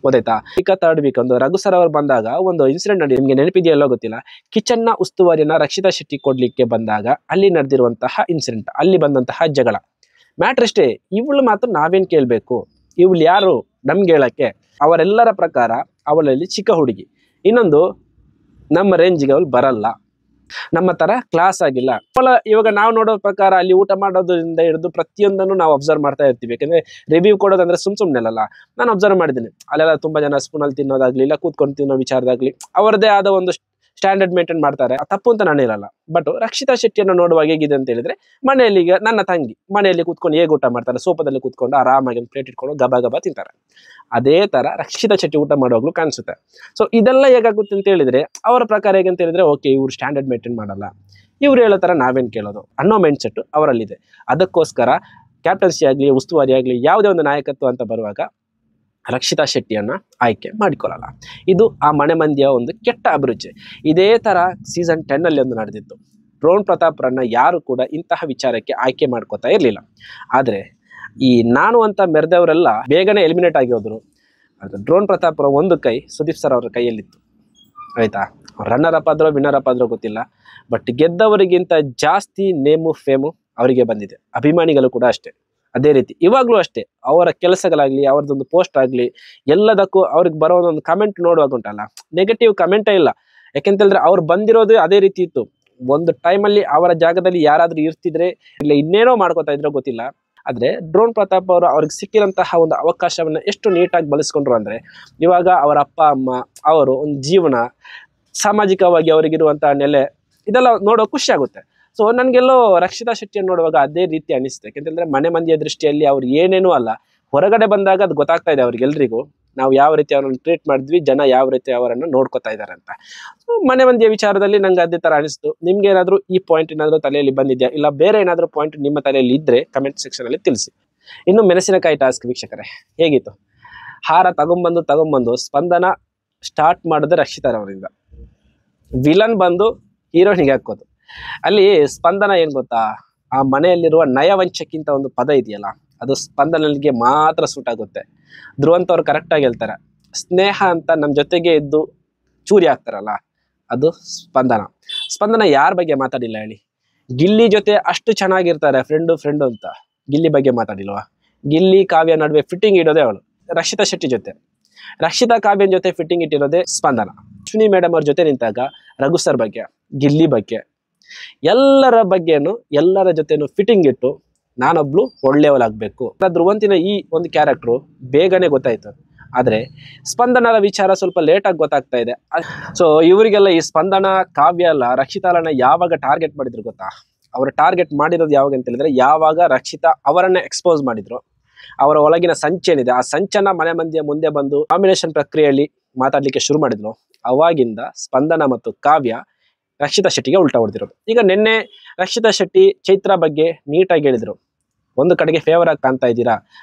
ಗೊತ್ತಾಯ್ತಾ? ಈಗ 3rd ವೀಕ್ ಒಂದು ರಘು ಸರ್ ಅವರು ಬಂದಾಗ ಒಂದು ಇನ್ಸಿಡೆಂಟ್ ನಡೆದಿದೆ, ನಿಮಗೆ ನೆನಪಿದೆಯಲ್ಲೋ ಗೊತ್ತಿಲ್ಲ. ಕಿಚನ್ನ ಉಸ್ತುವಾರಿಯನ್ನು ರಕ್ಷಿತಾ ಶೆಟ್ಟಿ ಕೊಡ್ಲಿಕ್ಕೆ ಬಂದಾಗ ಅಲ್ಲಿ ನಡೆದಿರುವಂತಹ ಇನ್ಸಿಡೆಂಟ್, ಅಲ್ಲಿ ಬಂದಂತಹ ಜಗಳ, ಮ್ಯಾಟ್ರ್ ಅಷ್ಟೇ. ಇವಳು ಮಾತ್ರ ನಾವೇನು ಕೇಳಬೇಕು? ಇವಳು ಯಾರು ನಮ್ಗೆ ಹೇಳಕ್ಕೆ? ಅವರೆಲ್ಲರ ಪ್ರಕಾರ ಅವಳಲ್ಲಿ ಚಿಕ್ಕ ಹುಡುಗಿ, ಇನ್ನೊಂದು ನಮ್ಮ ರೇಂಜ್ಗೆ ಅವಳು ಬರಲ್ಲ, ನಮ್ಮ ಥರ ಕ್ಲಾಸ್ ಆಗಿಲ್ಲ. ಇವಾಗ ನಾವು ನೋಡೋ ಪ್ರಕಾರ ಅಲ್ಲಿ ಊಟ ಮಾಡೋದ್ರಿಂದ ಹಿಡಿದು ಪ್ರತಿಯೊಂದನ್ನು ನಾವು ಅಬ್ಸರ್ವ್ ಮಾಡ್ತಾ ಇರ್ತೀವಿ. ಯಾಕೆಂದರೆ ರಿವ್ಯೂ ಕೊಡೋದಂದ್ರೆ ಸುಮ್ಮನೆ ಅಲ್ಲ. ನಾನು ಅಬ್ಸರ್ವ್ ಮಾಡಿದ್ದೀನಿ, ಅಲ್ಲೆಲ್ಲ ತುಂಬ ಜನ ಸ್ಪೂನಲ್ಲಿ ತಿನ್ನೋದಾಗಲಿ ಇಲ್ಲ ಕೂತ್ಕೊಂಡು ತಿನ್ನೋ ವಿಚಾರದಾಗಲಿ ಅವರದೇ ಆದ ಒಂದು ಸ್ಟ್ಯಾಂಡರ್ಡ್ ಮೇಂಟೈನ್ ಮಾಡ್ತಾರೆ. ತಪ್ಪು ಅಂತ ನಾನು ಹೇಳಲ್ಲ. ಬಟ್ ರಕ್ಷಿತಾ ಶೆಟ್ಟಿಯನ್ನು ನೋಡುವಾಗ ಹೇಗಿದೆ ಅಂತ ಹೇಳಿದ್ರೆ, ಮನೆಯಲ್ಲಿ ಈಗ ನನ್ನ ತಂಗಿ ಮನೆಯಲ್ಲಿ ಕೂತ್ಕೊಂಡು ಹೇಗೆ ಊಟ ಮಾಡ್ತಾರೆ, ಸೋಫಾದಲ್ಲಿ ಕೂತ್ಕೊಂಡು ಆರಾಮಾಗಿ ಒಂದು ಪ್ಲೇಟ್ ಇಟ್ಕೊಂಡು ಗಬಾ ಗಬಾ ತಿಂತಾರೆ. ಅದೇ ಥರ ರಕ್ಷಿತಾ ಶೆಟ್ಟಿ ಊಟ ಮಾಡುವಾಗಲೂ ಕಾಣಿಸುತ್ತೆ. ಸೊ ಇದೆಲ್ಲ ಹೇಗಾಗುತ್ತೆ ಅಂತ ಹೇಳಿದ್ರೆ ಅವರ ಪ್ರಕಾರ ಹೇಗೆ ಅಂತ ಹೇಳಿದ್ರೆ, ಓಕೆ ಇವ್ರು ಸ್ಟ್ಯಾಂಡರ್ಡ್ ಮೇಂಟೈನ್ ಮಾಡಲ್ಲ, ಇವ್ರು ಹೇಳೋ ಥರ ನಾವೇನು ಕೇಳೋದು ಅನ್ನೋ ಮೈಂಡ್ ಸೆಟ್ಟು ಅವರಲ್ಲಿದೆ. ಅದಕ್ಕೋಸ್ಕರ ಕ್ಯಾಪ್ಟನ್ಸಿ ಆಗಲಿ, ಉಸ್ತುವಾರಿ ಆಗಲಿ, ಯಾವುದೇ ಒಂದು ನಾಯಕತ್ವ ಅಂತ ಬರುವಾಗ ರಕ್ಷಿತಾ ಶೆಟ್ಟಿಯನ್ನು ಆಯ್ಕೆ ಮಾಡಿಕೊಳ್ಳಲ್ಲ. ಇದು ಆ ಮನೆ ಮಂದಿಯ ಒಂದು ಕೆಟ್ಟ ಅಭಿರುಚಿ. ಇದೇ ಥರ ಸೀಸನ್ 10 ಒಂದು ನಡೆದಿತ್ತು. ಡ್ರೋನ್ ಪ್ರತಾಪ್ರನ್ನ ಯಾರು ಕೂಡ ಇಂತಹ ವಿಚಾರಕ್ಕೆ ಆಯ್ಕೆ ಮಾಡ್ಕೋತಾ ಇರಲಿಲ್ಲ. ಆದರೆ ಈ ನಾನು ಅಂತ ಮೆರೆದವರೆಲ್ಲ ಬೇಗನೆ ಎಲಿಮಿನೇಟ್ ಆಗಿ ಹೋದರು. ಆದರೆ ಡ್ರೋನ್ ಪ್ರತಾಪ್ರ ಒಂದು ಕೈ ಸುದೀಪ್ ಸರ್ ಅವರ ಕೈಯಲ್ಲಿತ್ತು, ಆಯಿತಾ? ರನ್ನರ್ ಅಪ್ ಆದ್ರೋ ವಿನ್ನರ್ ಅಪ್ ಆದ್ರೋ ಗೊತ್ತಿಲ್ಲ, ಬಟ್ ಗೆದ್ದವರಿಗಿಂತ ಜಾಸ್ತಿ ನೇಮು ಫೇಮು ಅವರಿಗೆ ಬಂದಿದೆ. ಅಭಿಮಾನಿಗಳು ಕೂಡ ಅಷ್ಟೇ, ಅದೇ ರೀತಿ ಇವಾಗಲೂ ಅಷ್ಟೇ. ಅವರ ಕೆಲಸಗಳಾಗಲಿ, ಅವ್ರದ್ದೊಂದು ಪೋಸ್ಟ್ ಆಗಲಿ, ಎಲ್ಲದಕ್ಕೂ ಅವ್ರಿಗೆ ಬರೋ ಒಂದು ಕಮೆಂಟ್ ನೋಡುವಾಗ ಉಂಟಲ್ಲ, ನೆಗೆಟಿವ್ ಕಮೆಂಟೇ ಇಲ್ಲ. ಯಾಕೆಂತೇಳಿದ್ರೆ ಅವ್ರು ಬಂದಿರೋದು ಅದೇ ರೀತಿ ಇತ್ತು. ಒಂದು ಟೈಮಲ್ಲಿ ಅವರ ಜಾಗದಲ್ಲಿ ಯಾರಾದ್ರೂ ಇರ್ತಿದ್ರೆ ಇಲ್ಲ ಇನ್ನೇನೋ ಮಾಡ್ಕೋತಾ ಇದ್ರೋ ಗೊತ್ತಿಲ್ಲ. ಆದ್ರೆ ಡ್ರೋನ್ ಪ್ರತಾಪ್ ಅವರು ಅವ್ರಿಗೆ ಸಿಕ್ಕಿರಂತಹ ಒಂದು ಅವಕಾಶವನ್ನ ಎಷ್ಟು ನೀಟಾಗಿ ಬಳಸ್ಕೊಂಡ್ರು ಅಂದ್ರೆ, ಇವಾಗ ಅವರ ಅಪ್ಪ ಅಮ್ಮ, ಅವರು ಒಂದು ಜೀವನ, ಸಾಮಾಜಿಕವಾಗಿ ಅವರಿಗಿರುವಂತಹ ನೆಲೆ, ಇದೆಲ್ಲ ನೋಡೋ ಖುಷಿ ಆಗುತ್ತೆ. ಸೊ ನನ್ಗೆಲ್ಲೋ ರಕ್ಷಿತಾ ಶೆಟ್ಟಿಯನ್ನು ನೋಡುವಾಗ ಅದೇ ರೀತಿ ಅನಿಸುತ್ತೆ. ಯಾಕೆಂತಂದ್ರೆ ಮನೆ ಮಂದಿಯ ದೃಷ್ಟಿಯಲ್ಲಿ ಅವ್ರು ಏನೇನೂ ಅಲ್ಲ, ಹೊರಗಡೆ ಬಂದಾಗ ಅದು ಗೊತ್ತಾಗ್ತಾ ಇದೆ ಅವ್ರಿಗೆಲ್ರಿಗೂ ನಾವು ಯಾವ ರೀತಿ ಅವರನ್ನು ಟ್ರೀಟ್ ಮಾಡಿದ್ವಿ, ಜನ ಯಾವ ರೀತಿ ಅವರನ್ನು ನೋಡ್ಕೋತಾ ಇದ್ದಾರೆ ಅಂತ. ಸೊ ಮನೆ ಮಂದಿಯ ವಿಚಾರದಲ್ಲಿ ನಂಗೆ ಅದೇ ತರ ಅನಿಸ್ತು. ನಿಮ್ಗೆ ಏನಾದ್ರು ಈ ಪಾಯಿಂಟ್ ಏನಾದ್ರು ತಲೆಯಲ್ಲಿ ಬಂದಿದ್ಯಾ, ಇಲ್ಲ ಬೇರೆ ಏನಾದ್ರು ಪಾಯಿಂಟ್ ನಿಮ್ಮ ತಲೆಯಲ್ಲಿ ಇದ್ರೆ ಕಮೆಂಟ್ ಸೆಕ್ಷನ್ ಅಲ್ಲಿ ತಿಳಿಸಿ. ಇನ್ನು ಮೆಣಸಿನಕಾಯಿ ಟಾಸ್ಕ್ ವೀಕ್ಷಕರೇ ಹೇಗಿತ್ತು? ಹಾರ ತಗೊಂಬಂದು ಸ್ಪಂದನ ಸ್ಟಾರ್ಟ್ ಮಾಡಿದ್ರೆ ರಕ್ಷಿತಾರವರಿಂದ, ವಿಲನ್ ಬಂದು ಹೀರೋನಿಗೆ ಹಾಕೋದು. ಅಲ್ಲಿ ಸ್ಪಂದನ ಏನ್ ಗೊತ್ತಾ, ಆ ಮನೆಯಲ್ಲಿರುವ ನಯವಂಚಕ್ಕಿಂತ ಒಂದು ಪದ ಇದೆಯಲ್ಲ, ಅದು ಸ್ಪಂದನಗೆ ಮಾತ್ರ ಸೂಟ್ ಆಗುತ್ತೆ. ಧ್ರುವಂತ್ ಅವ್ರು ಕರೆಕ್ಟ್ ಆಗಿ ಹೇಳ್ತಾರೆ, ಸ್ನೇಹ ಅಂತ ನಮ್ಮ ಜೊತೆಗೆ ಇದ್ದು ಚೂರಿ ಆಗ್ತಾರಲ್ಲ, ಅದು ಸ್ಪಂದನ ಯಾರ ಬಗ್ಗೆ ಮಾತಾಡಿಲ್ಲ ಹೇಳಿ? ಗಿಲ್ಲಿ ಜೊತೆ ಅಷ್ಟು ಚೆನ್ನಾಗಿರ್ತಾರೆ, ಫ್ರೆಂಡು ಅಂತ. ಗಿಲ್ಲಿ ಬಗ್ಗೆ ಮಾತಾಡಿಲ್ವಾ? ಗಿಲ್ಲಿ ಕಾವ್ಯ ನಡುವೆ ಫಿಟ್ಟಿಂಗ್ ಇಡೋದೇ ಅವಳು ರಕ್ಷಿತಾ ಶೆಟ್ಟಿ ಜೊತೆ. ರಕ್ಷಿತಾ ಕಾವ್ಯನ ಜೊತೆ ಫಿಟ್ಟಿಂಗ್ ಇಟ್ಟಿರೋದೇ ಸ್ಪಂದನ. ಅಶ್ವಿನಿ ಮೇಡಮ್ ಅವ್ರ ಜೊತೆ ನಿಂತಾಗ ರಘು ಸರ್ ಬಗ್ಗೆ, ಗಿಲ್ಲಿ ಬಗ್ಗೆ, ಎಲ್ಲರ ಜೊತೆನು ಫಿಟ್ಟಿಂಗ್ ಇಟ್ಟು ನಾನೊಬ್ಳು ಒಳ್ಳೆಯವಳಾಗಬೇಕು. ಧ್ರುವಂತಿನ ಈ ಒಂದು ಕ್ಯಾರೆಕ್ಟ್ರು ಬೇಗನೆ ಗೊತ್ತಾಯ್ತು. ಆದ್ರೆ ಸ್ಪಂದನರ ವಿಚಾರ ಸ್ವಲ್ಪ ಲೇಟಾಗಿ ಗೊತ್ತಾಗ್ತಾ ಇದೆ. ಸೊ ಇವರಿಗೆಲ್ಲ ಈ ಸ್ಪಂದನ, ಕಾವ್ಯ ಅಲ್ಲ, ರಕ್ಷಿತಾಳನ್ನ ಯಾವಾಗ ಟಾರ್ಗೆಟ್ ಮಾಡಿದ್ರು ಗೊತ್ತಾ? ಅವರು ಟಾರ್ಗೆಟ್ ಮಾಡಿರೋದು ಯಾವಾಗ ಅಂತ ಹೇಳಿದ್ರೆ, ಯಾವಾಗ ರಕ್ಷಿತಾ ಅವರನ್ನ ಎಕ್ಸ್ಪೋಸ್ ಮಾಡಿದ್ರು, ಅವರ ಒಳಗಿನ ಸಂಚೇನಿದೆ ಆ ಸಂಚನ ಮನೆ ಮಂದಿಯ ಮುಂದೆ ಬಂದು ನಾಮಿನೇಷನ್ ಪ್ರಕ್ರಿಯೆಯಲ್ಲಿ ಮಾತಾಡ್ಲಿಕ್ಕೆ ಶುರು ಮಾಡಿದ್ರು, ಅವಾಗಿಂದ ಸ್ಪಂದನ ಮತ್ತು ಕಾವ್ಯ ರಕ್ಷಿತಾ ಶೆಟ್ಟಿಗೆ ಉಲ್ಟಾ ಹೊಡೆದಿರೋದು. ಈಗ ನಿನ್ನೆ ರಕ್ಷಿತಾ ಶೆಟ್ಟಿ ಚೈತ್ರ ಬಗ್ಗೆ ನೀಟಾಗಿ ಹೇಳಿದ್ರು, ಒಂದು ಕಡೆಗೆ ಫೇವರ್ ಆಗಿ ಕಾಣ್ತಾ ಇದ್ದೀರಾ,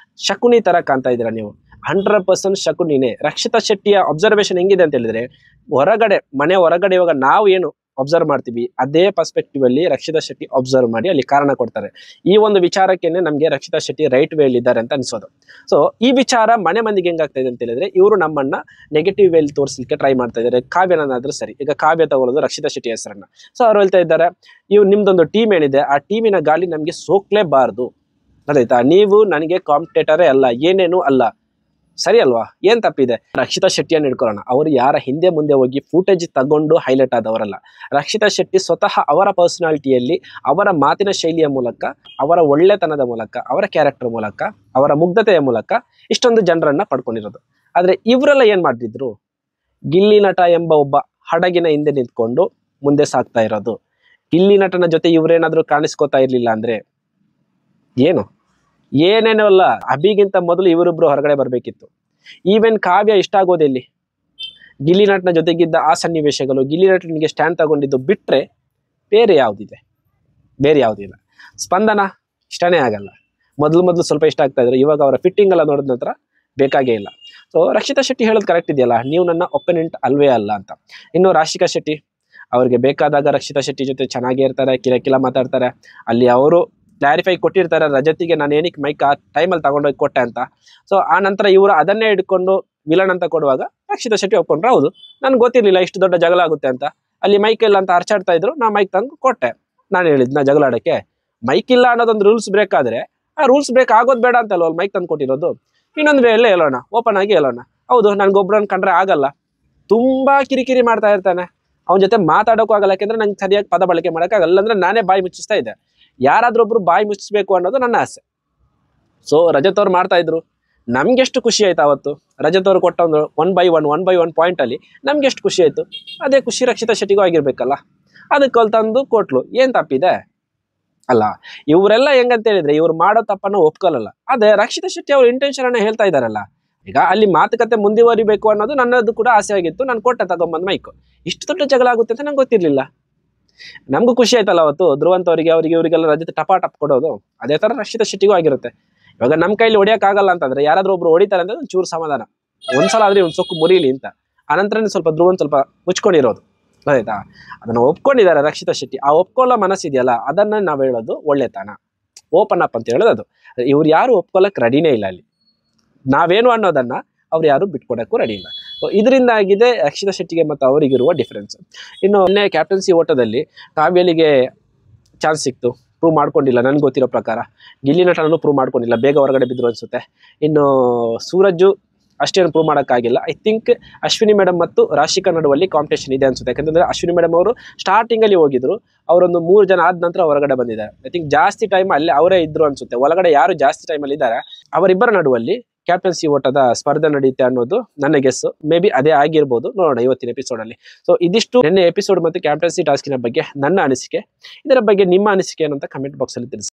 ಶಕುನಿ ತರ ಕಾಣ್ತಾ ಇದ್ದೀರಾ ನೀವು, 100% ಶಕುನಿನೇ. ರಕ್ಷಿತಾ ಶೆಟ್ಟಿಯ ಅಬ್ಸರ್ವೇಷನ್ ಹೆಂಗಿದೆ ಅಂತ ಹೇಳಿದ್ರೆ, ಮನೆ ಹೊರಗಡೆ ಇವಾಗ ನಾವು ಏನು ಅಬ್ಸರ್ವ್ ಮಾಡ್ತೀವಿ ಅದೇ ಪರ್ಸ್ಪೆಕ್ಟಿವ್ ಅಲ್ಲಿ ರಕ್ಷಿತಾ ಶೆಟ್ಟಿ ಅಬ್ಸರ್ವ್ ಮಾಡಿ ಅಲ್ಲಿ ಕಾರಣ ಕೊಡ್ತಾರೆ. ಈ ಒಂದು ವಿಚಾರಕ್ಕೇನೆ ನಮ್ಗೆ ರಕ್ಷಿತಾ ಶೆಟ್ಟಿ ರೈಟ್ ವೇಲ್ ಇದ್ದಾರೆ ಅಂತ ಅನ್ಸೋದು. ಸೊ ಈ ವಿಚಾರ ಮನೆ ಮಂದಿಗೆ ಹೆಂಗಾಗ್ತಾ ಇದೆ ಅಂತ ಹೇಳಿದ್ರೆ, ಇವರು ನಮ್ಮನ್ನ ನೆಗೆಟಿವ್ ವೇಲ್ ತೋರಿಸಲಿಕ್ಕೆ ಟ್ರೈ ಮಾಡ್ತಾ ಇದ್ದಾರೆ. ಕಾವ್ಯನಾದ್ರೂ ಸರಿ, ಈಗ ಕಾವ್ಯ ತಗೊಳ್ಳೋದು ರಕ್ಷಿತಾ ಶೆಟ್ಟಿ ಹೆಸರನ್ನ. ಸೊ ಅವ್ರು ಹೇಳ್ತಾ ಇದ್ದಾರೆ, ನಿಮ್ದೊಂದು ಟೀಮ್ ಏನಿದೆ ಆ ಟೀಮಿನ ಗಾಳಿ ನಮ್ಗೆ ಸೋಕ್ಲೇಬಾರ್ದು, ಅದಾಯ್ತಾ? ನೀವು ನನಗೆ ಕಾಂಪಿಟೇಟರೇ ಅಲ್ಲ, ಏನೇನು ಅಲ್ಲ, ಸರಿ ಅಲ್ವಾ? ಏನ್ ತಪ್ಪಿದೆ? ರಕ್ಷಿತಾ ಶೆಟ್ಟಿಯನ್ನು ಹಿಡ್ಕೊಳ್ಳೋಣ. ಅವರು ಯಾರ ಹಿಂದೆ ಮುಂದೆ ಹೋಗಿ ಫೂಟೇಜ್ ತಗೊಂಡು ಹೈಲೈಟ್ ಆದವರಲ್ಲ. ರಕ್ಷಿತಾ ಶೆಟ್ಟಿ ಸ್ವತಃ ಅವರ ಪರ್ಸನಾಲಿಟಿಯಲ್ಲಿ, ಅವರ ಮಾತಿನ ಶೈಲಿಯ ಮೂಲಕ, ಅವರ ಒಳ್ಳೆತನದ ಮೂಲಕ, ಅವರ ಕ್ಯಾರೆಕ್ಟರ್ ಮೂಲಕ, ಅವರ ಮುಗ್ಧತೆಯ ಮೂಲಕ ಇಷ್ಟೊಂದು ಜನರನ್ನ ಪಡ್ಕೊಂಡಿರೋದು. ಆದ್ರೆ ಇವರೆಲ್ಲ ಏನ್ ಮಾಡಿದ್ರು? ಗಿಲ್ಲಿ ನಟ ಎಂಬ ಒಬ್ಬ ಹಡಗಿನ ಹಿಂದೆ ನಿಂತ್ಕೊಂಡು ಮುಂದೆ ಸಾಗ್ತಾ ಇರೋದು. ಗಿಲ್ಲಿ ನಟನ ಜೊತೆ ಇವರೇನಾದ್ರೂ ಕಾಣಿಸ್ಕೋತಾ ಇರ್ಲಿಲ್ಲ ಅಂದ್ರೆ ಏನೇನೋ ಅಲ್ಲ, ಅಭಿಗಿಂತ ಮೊದಲು ಇವರಿಬ್ರು ಹೊರಗಡೆ ಬರ್ಬೇಕಿತ್ತು. ಈವನ್ ಕಾವ್ಯ ಇಷ್ಟ ಆಗೋದೆಲ್ಲಿ? ಗಿಲ್ಲಿ ನಟನ ಜೊತೆಗಿದ್ದ ಆ ಸನ್ನಿವೇಶಗಳು, ಗಿಲ್ಲಿ ನಟನಿಗೆ ಸ್ಟ್ಯಾಂಡ್ ತಗೊಂಡಿದ್ದು ಬಿಟ್ರೆ ಬೇರೆ ಯಾವುದಿಲ್ಲ. ಸ್ಪಂದನ ಇಷ್ಟನೇ ಆಗಲ್ಲ. ಮೊದಲು ಸ್ವಲ್ಪ ಇಷ್ಟ ಆಗ್ತಾ ಇದ್ರು, ಇವಾಗ ಅವರ ಫಿಟ್ಟಿಂಗ್ ಎಲ್ಲ ನೋಡಿದ ನಂತರ ಬೇಕಾಗೇ ಇಲ್ಲ. ಸೊ ರಕ್ಷಿತಾ ಶೆಟ್ಟಿ ಹೇಳೋದು ಕರೆಕ್ಟ್ ಇದೆಯಲ್ಲ, ನೀವು ನನ್ನ ಒಪೋನೆಂಟ್ ಅಲ್ವೇ ಅಲ್ಲ ಅಂತ. ಇನ್ನು ರಾಶಿಕಾ ಶೆಟ್ಟಿ, ಅವ್ರಿಗೆ ಬೇಕಾದಾಗ ರಕ್ಷಿತಾ ಶೆಟ್ಟಿ ಜೊತೆ ಚೆನ್ನಾಗೇ ಇರ್ತಾರೆ, ಕಿಲ ಮಾತಾಡ್ತಾರೆ. ಅಲ್ಲಿ ಅವರು ಕ್ಲಾರಿಫೈ ಕೊಟ್ಟಿರ್ತಾರೆ ರಜತಿಗೆ, ನಾನು ಏನಕ್ಕೆ ಮೈಕ್ ಆ ಟೈಮಲ್ಲಿ ತಗೊಂಡೋಗಿ ಕೊಟ್ಟೆ ಅಂತ. ಸೊ ಆ ನಂತರ ಇವರು ಅದನ್ನೇ ಹಿಡ್ಕೊಂಡು ವಿಲನ್ ಅಂತ ಕೊಡುವಾಗ ರಕ್ಷಿತಾ ಶೆಟ್ಟಿ ಒಪ್ಕೊಂಡ್ರೆ, ಹೌದು ನನ್ಗೆ ಗೊತ್ತಿರ್ಲಿಲ್ಲ ಇಷ್ಟು ದೊಡ್ಡ ಜಗಳ ಆಗುತ್ತೆ ಅಂತ, ಅಲ್ಲಿ ಮೈಕ್ ಇಲ್ಲ ಅಂತ ಅರ್ಚಾಡ್ತಾ ಇದ್ರು, ನಾ ಮೈಕ್ ತಂದು ಕೊಟ್ಟೆ. ನಾನು ಹೇಳಿದ್ನ ಜಗಳ ಆಡಕ್ಕೆ? ಮೈಕ್ ಇಲ್ಲ ಅನ್ನೋದೊಂದು ರೂಲ್ಸ್ ಬ್ರೇಕ್ ಆದ್ರೆ, ಆ ರೂಲ್ಸ್ ಬ್ರೇಕ್ ಆಗೋದು ಬೇಡ ಅಂತ ಅಲ್ವ ಮೈಕ್ ತಂದು ಕೊಟ್ಟಿರೋದು. ಇನ್ನೊಂದು ವೇಳೆ ಹೇಳೋಣ, ಓಪನ್ ಆಗಿ ಹೇಳೋಣ, ಹೌದು ನನ್ಗೊಬ್ರನ್ನ ಕಂಡ್ರೆ ಆಗಲ್ಲ, ತುಂಬಾ ಕಿರಿಕಿರಿ ಮಾಡ್ತಾ ಇರ್ತಾನೆ, ಅವನ ಜೊತೆ ಮಾತಾಡೋಕ್ಕೂ ಆಗಲ್ಲ, ಯಾಕೆಂದ್ರೆ ನಂಗೆ ಸರಿಯಾಗಿ ಪದ ಬಳಕೆ ಮಾಡೋಕ್ಕಾಗಲ್ಲ, ಅಂದ್ರೆ ನಾನೇ ಬಾಯಿ ಮುಚ್ಚಿಸ್ತಾ ಇದ್ದೆ. ಯಾರಾದ್ರೂ ಒಬ್ರು ಬಾಯಿ ಮುಚ್ಚಿಸ್ಬೇಕು ಅನ್ನೋದು ನನ್ನ ಆಸೆ. ಸೊ ರಜತ್ ಅವ್ರು ಮಾಡ್ತಾ ಇದ್ರು, ನಮ್ಗೆ ಎಷ್ಟು ಖುಷಿ ಆಯ್ತು ಅವತ್ತು. ರಜತ್ ಅವ್ರು ಕೊಟ್ಟ ಒಂದು 1 by 1 ಪಾಯಿಂಟ್ ಅಲ್ಲಿ ನಮ್ಗೆ ಎಷ್ಟು ಖುಷಿ ಆಯ್ತು. ಅದೇ ಖುಷಿ ರಕ್ಷಿತಾ ಶೆಟ್ಟಿಗೂ ಆಗಿರ್ಬೇಕಲ್ಲ. ಅದಕ್ಕೆ ಅಲ್ಲಿ ತಂದು ಕೊಟ್ಲು, ಏನ್ ತಪ್ಪಿದೆ ಅಲ್ಲ? ಇವರೆಲ್ಲ ಹೆಂಗಂತ ಹೇಳಿದ್ರೆ, ಇವ್ರು ಮಾಡೋ ತಪ್ಪನ್ನು ಒಪ್ಕೊಳ್ಳಲ್ಲ. ಅದೇ ರಕ್ಷಿತಾ ಶೆಟ್ಟಿ ಅವ್ರ ಇಂಟೆನ್ಷನ್ ಅನ್ನ ಹೇಳ್ತಾ ಇದಾರಲ್ಲ. ಈಗ ಅಲ್ಲಿ ಮಾತುಕತೆ ಮುಂದುವರಿಬೇಕು ಅನ್ನೋದು ನನ್ನದು ಕೂಡ ಆಸೆ ಆಗಿತ್ತು. ನಾನು ಕೊಟ್ಟೆ ತಗೊಂಬಂದ್ ಮೈಕ್. ಇಷ್ಟು ದೊಡ್ಡ ಜಗಳ ಆಗುತ್ತೆ ಅಂತ ನಂಗೆ ಗೊತ್ತಿರ್ಲಿಲ್ಲ. ನಮಗೂ ಖುಷಿ ಆಯ್ತಲ್ಲ ಅವತ್ತು, ಧ್ರುವಂತ್ ಅವರಿಗೆ ಇವರಿಗೆಲ್ಲ ರಜತೆ ಟಪಾಟಪ್ ಕೊಡೋದು. ಅದೇ ತರ ರಕ್ಷಿತಾ ಶೆಟ್ಟಿಗೂ ಆಗಿರುತ್ತೆ. ಇವಾಗ ನಮ್ಮ ಕೈಲಿ ಹೊಡಿಯಕ್ ಆಗಲ್ಲ ಅಂತಂದ್ರೆ, ಯಾರಾದ್ರೂ ಒಬ್ರು ಹೊಡಿತಾರೆ ಅಂದ್ರೆ ಒಂದು ಚೂರು ಸಮಾಧಾನ, ಒಂದ್ಸಲ ಆದ್ರೆ ಒಂದು ಸೊಕ್ಕು ಮುರಿಲಿ ಅಂತ. ಆನಂತರ ಸ್ವಲ್ಪ ಧ್ರುವಂತ್ ಸ್ವಲ್ಪ ಮುಚ್ಕೊಂಡಿರೋದು, ಆಯ್ತಾ? ಅದನ್ನ ಒಪ್ಕೊಂಡಿದ್ದಾರೆ ರಕ್ಷಿತಾ ಶೆಟ್ಟಿ. ಆ ಒಪ್ಕೊಳ್ಳೋ ಮನಸ್ಸಿದೆಯಲ್ಲ, ಅದನ್ನ ನಾವ್ ಹೇಳೋದು ಒಳ್ಳೆತನ, ಓಪನ್ ಅಪ್ ಅಂತ ಹೇಳೋದು. ಅದು ಇವ್ರು ಯಾರು ಒಪ್ಕೊಳ್ಳಕ್ ರೆಡಿನೇ ಇಲ್ಲ. ಅಲ್ಲಿ ನಾವೇನು ಅನ್ನೋದನ್ನ ಅವ್ರು ಯಾರು ಬಿಟ್ಕೊಡಕ್ಕೂ ರೆಡಿ ಇಲ್ಲ. ಇದರಿಂದ ಆಗಿದೆ ರಕ್ಷಿತಾ ಶೆಟ್ಟಿಗೆ ಮತ್ತು ಅವರಿಗಿರುವ ಡಿಫ್ರೆನ್ಸ್. ಇನ್ನು ಮೊನ್ನೆ ಕ್ಯಾಪ್ಟನ್ಸಿ ಓಟದಲ್ಲಿ ಕಾವ್ಯಲಿಗೆ ಚಾನ್ಸ್ ಸಿಕ್ತು, ಪ್ರೂವ್ ಮಾಡ್ಕೊಂಡಿಲ್ಲ ನನ್ಗೆ ಗೊತ್ತಿರೋ ಪ್ರಕಾರ. ಗಿಲ್ಲಿ ನಟನೂ ಪ್ರೂವ್ ಮಾಡ್ಕೊಂಡಿಲ್ಲ, ಬೇಗ ಹೊರಗಡೆ ಬಿದ್ರು ಅನ್ಸುತ್ತೆ. ಇನ್ನು ಸೂರಜ್ಜು ಅಷ್ಟೇನು ಪ್ರೂವ್ ಮಾಡೋಕ್ಕಾಗಿಲ್ಲ. ಐ ಥಿಂಕ್ ಅಶ್ವಿನಿ ಮೇಡಮ್ ಮತ್ತು ರಾಶಿಕಾ ನಡುವಲ್ಲಿ ಕಾಂಪಿಟೇಷನ್ ಇದೆ ಅನ್ಸುತ್ತೆ. ಯಾಕಂತಂದ್ರೆ ಅಶ್ವಿನಿ ಮೇಡಮ್ ಅವರು ಸ್ಟಾರ್ಟಿಂಗಲ್ಲಿ ಹೋಗಿದ್ರು, ಅವರೊಂದು 3 ಜನ ಆದ ನಂತರ ಹೊರಗಡೆ ಬಂದಿದ್ದಾರೆ. ಐ ಥಿಂಕ್ ಜಾಸ್ತಿ ಟೈಮ್ ಅಲ್ಲೇ ಅವರೇ ಇದ್ರು ಅನ್ಸುತ್ತೆ. ಒಳಗಡೆ ಯಾರು ಜಾಸ್ತಿ ಟೈಮಲ್ಲಿ ಇದ್ದಾರೆ ಅವರಿಬ್ಬರ ನಡುವಲ್ಲಿ ಕ್ಯಾಪ್ಟನ್ಸಿ ಓಟದ ಸ್ಪರ್ಧೆ ನಡೆಯುತ್ತೆ ಅನ್ನೋದು ನನ್ನ ಗೆಸ್ಸು. ಮೇ ಬಿ ಅದೇ ಆಗಿರ್ಬೋದು, ನೋಡೋಣ ಇವತ್ತಿನ ಎಪಿಸೋಡಲ್ಲಿ. ಸೊ ಇದಿಷ್ಟು ನಿನ್ನೆ ಎಪಿಸೋಡ್ ಮತ್ತು ಕ್ಯಾಪ್ಟನ್ಸಿ ಟಾಸ್ಕಿನ ಬಗ್ಗೆ ನನ್ನ ಅನಿಸಿಕೆ. ಇದರ ಬಗ್ಗೆ ನಿಮ್ಮ ಅನಿಸಿಕೆ ಏನಂತ ಕಮೆಂಟ್ ಬಾಕ್ಸಲ್ಲಿ ತಿಳಿಸಿ.